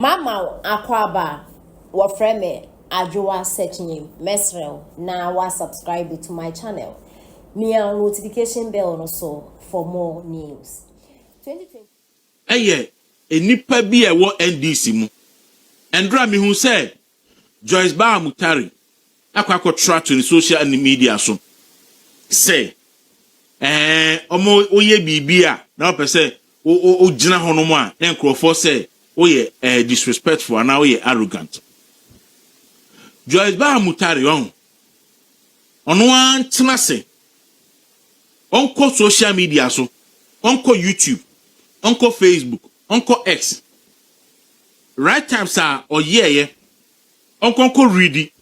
Mama akwaba wafreme ajowa searching mesrel na wa subscribe to my channel. Nia notification bell also for more news. 2020 Eye enipa bi e wo NDC mu. Endra mi hu say Joyce ba mutari akwa to social media so. Say omo oye bibia na opese o gina hono mu a enkrofo say oye disrespectful and now oye arrogant. Joyce ba mutari on one tenase onko social media so onko YouTube onko Facebook onko X right time sir or yeah onko ready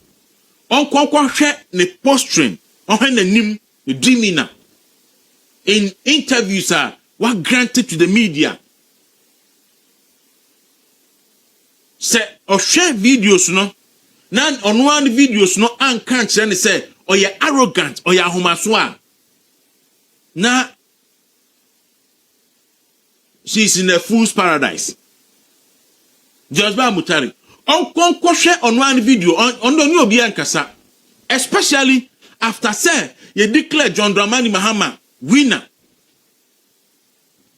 onko hwe ne posturing on the nim the demeanor in interviews are what granted to the media. Say or share videos no nan on one videos no and can't say or you arrogant or you homaswa na she's in a fool's paradise. Just by mutari on share on one video on the new obi ankasa, especially after say you declare John Dramani Mahama winner.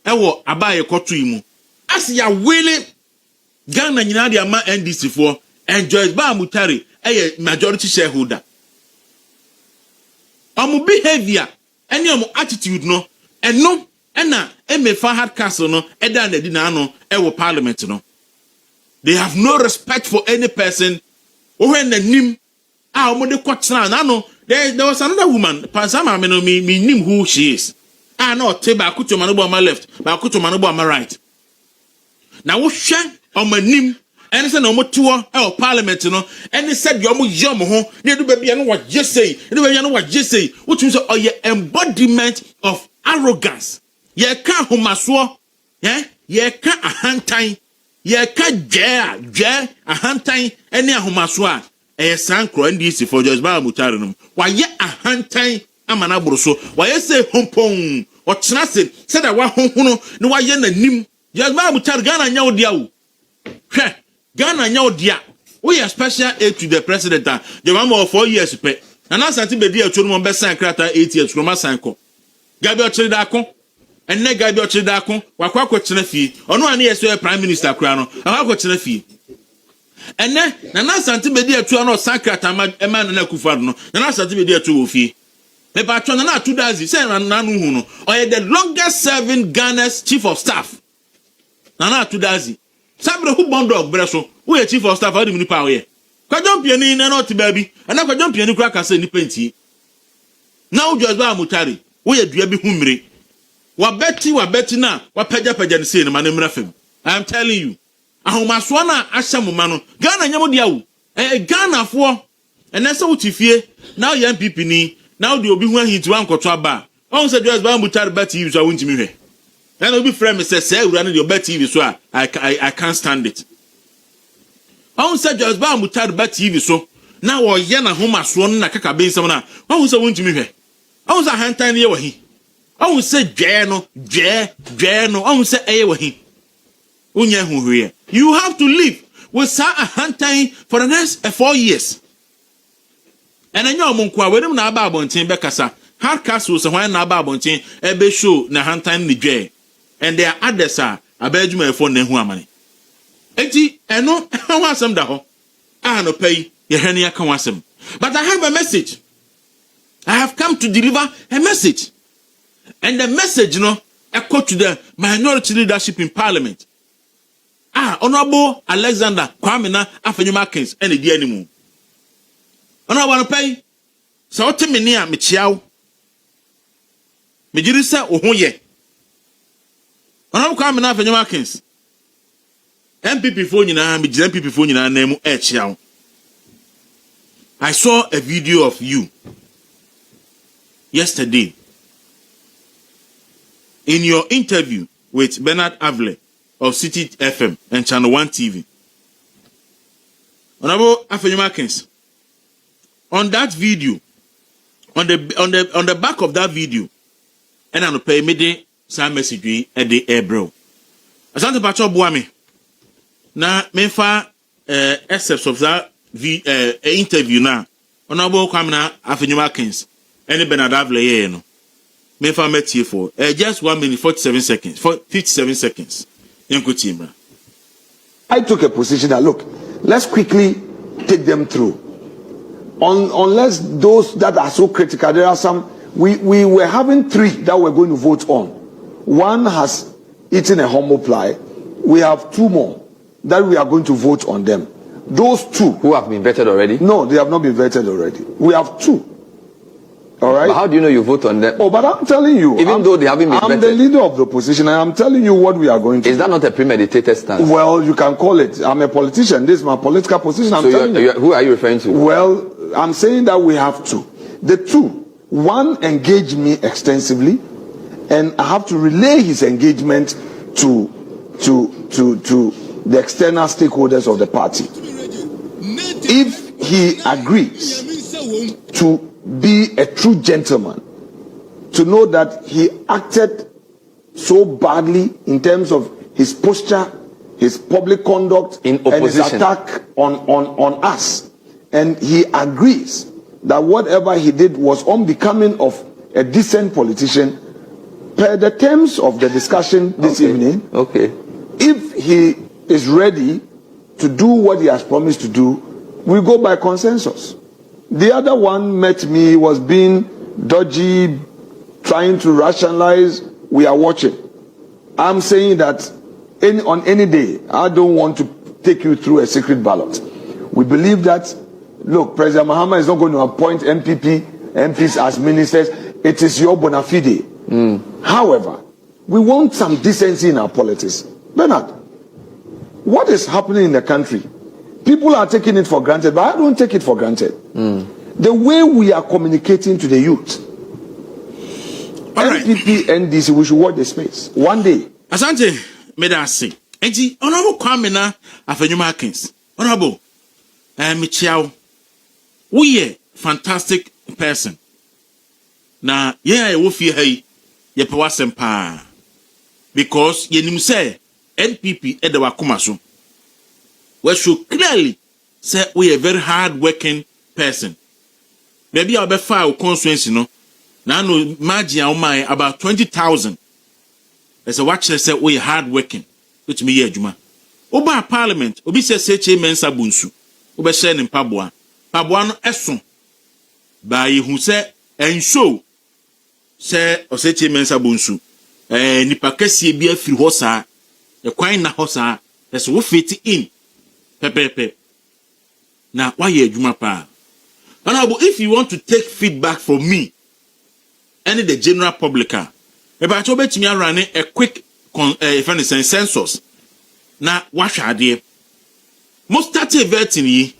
Ewo abaye kotu imu as ya willing Ghana nyina dia ma NDC for and Joyce ba mutari majority shareholder. Omu behavior any omu attitude no eno ena emefa hard castle no eda na di na no ewo parliament no. They have no respect for any person. When the nim omu de kwatna na no there was another woman pasama me no me nim who she is. No te ba kuto manubo on my left ba kuto manubo on my right. Na wo hwe omu nim and say no mo to parliament no and said you mo yom ho na do ba bia no wa jesei do ba bia no wa jesei which means your embodiment of arrogance ye ka homaso ye ka ahantan ye ka je ahantan ene ahomaso a sankro ndc for just ba mutare no wa ye ahantan amana boroso wa ye say hompon o tena se said that wa honhono ne wa ye nanim just ba mutare Ghana nya odia wo hwe Ghana nya odia we are special aid to the president the one more 4 years pe na na santi be dia tunu mo be san krata 8 years kuma sanko gabi o chiri da ko enne gabi o chiri da ko wakwa ko tena fie ono ane yeso prime minister kura no akwa ko tena fie enne na santi be dia tu no san krata ma na kufa no na santi be dia tu wo fie me ba twa na 2000 say na no hu no o the longest serving Ghana's chief of staff na 2000 sabre who bondog breso we chief of staff adi munipa we kwajon piani na not baby ana kwajon piani kura kasa ni penti now just ba mutari we dua bi humre wa beti na wa paja ne sei ne ma ne mrafem. I am telling you ahomaso na ahyamoma no Ghana nyamo dia wo Ghana fo ene se wutifie now yan MPP ni now the obi hu ahinti wan kwoto aba on se just ba mutari beti yi so wontimi hwe and obi frame say ewura ne the beti so I can't stand it. On said just ba mutari ba TV so na wo ye na homaso na kaka be nsam na on say wontimi hwe on say hantan ye wahi on say dwe no on say eye wahi unya hu hwe you have to live with sa hantan for the next 4 years and anya omonko a wenim na aba abonten be kasa hard castle so hwan na aba abonten e be show na hantan ni dwe and there are others abajuma for na hu amane enti eno wasem da ho no pay ye hene aka wasem. But I have a message. I have come to deliver a message, and the message echo to the minority leadership in parliament. Honorable Alexander Kwamena Afenyomakins and the animal honorable pay so temini a mechiaw mejirisa ohoye honorable Kwamena Afenyomakins MPP for nyina me MPP for nyina na mu echiaw. I saw a video of you yesterday in your interview with Bernard Avle of City FM and Channel 1 TV. Honorable Afenyomakins, on that video, on the back of that video, and I pay me the same message at the air bro. Asante pacho buami. na mefa excerpts of that interview na Honorable Kwamina Afenyumakins any Benadavle no mefa metie for just 1 minute 47 seconds 57 seconds. I took a position that look, let's quickly take them through. Unless those that are so critical, there are some. We were having 3 that we're going to vote on. One has eaten a humble pie. We have 2 more that we are going to vote on them. Those 2 who have been vetted already? No, they have not been vetted already. We have 2. All right. But how do you know you vote on them? Oh, but I'm telling you, even though they haven't been vetted. I'm the leader of the opposition, and I'm telling you what we are going to do. Is that not a premeditated stance? Well, you can call it. I'm a politician. This is my political position. I'm telling you. Who are you referring to? Well, I'm saying that we have 2. The 2, one engaged me extensively, and I have to relay his engagement to the external stakeholders of the party. If he agrees to be a true gentleman, to know that he acted so badly in terms of his posture, his public conduct, in opposition, and his attack on us, and he agrees that whatever he did was unbecoming of a decent politician, per the terms of the discussion this evening, if he is ready to do what he has promised to do, we go by consensus. The other one met me, was being dodgy, trying to rationalize. We are watching. I'm saying that on any day, I don't want to take you through a secret ballot. We believe that, look, President Mahama is not going to appoint MPs as ministers. It is your bona fide. However, we want some decency in our politics. Bernard, what is happening in the country? People are taking it for granted, but I don't take it for granted. The way we are communicating to the youth, MPP, NDC, we should watch the space. One day. Asante, medasi. Enti, Honorable Kwamina Afenyumakins. Honorable, Michiao, we are fantastic person. Na, yeah, wo fi hai, ye pewasem pa. Because ye nim say NPP ede wakoma so. We should clearly say we are a very hard-working person. Maybe I'll be file constituency, no. Now no margin about 20,000. As a watcher say we are hard-working. Which me juma. Oba Parliament, obi say seche mensa bunsu. Obe share in Pabua. Pabua no eson. Ba who say and show say o seche mensa bunsu. Nipa kesi bi afiri ho saa. E kwan na ho saa. As we fit in. Pepe. Now, why you juma pa? Honorable, if you want to take feedback from me, and the general public, if I told me running a quick census, now what shall I most start vetting ye?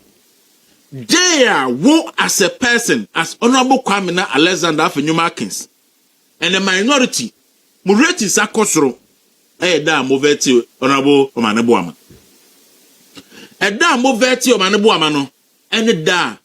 They are wo as a person, as Honorable Kwamina Alexander Afenyumakins, and the minority, Mureti Sakosro, da moveti Honorable Omanebuama. Eda mo veti o mane boama no ene da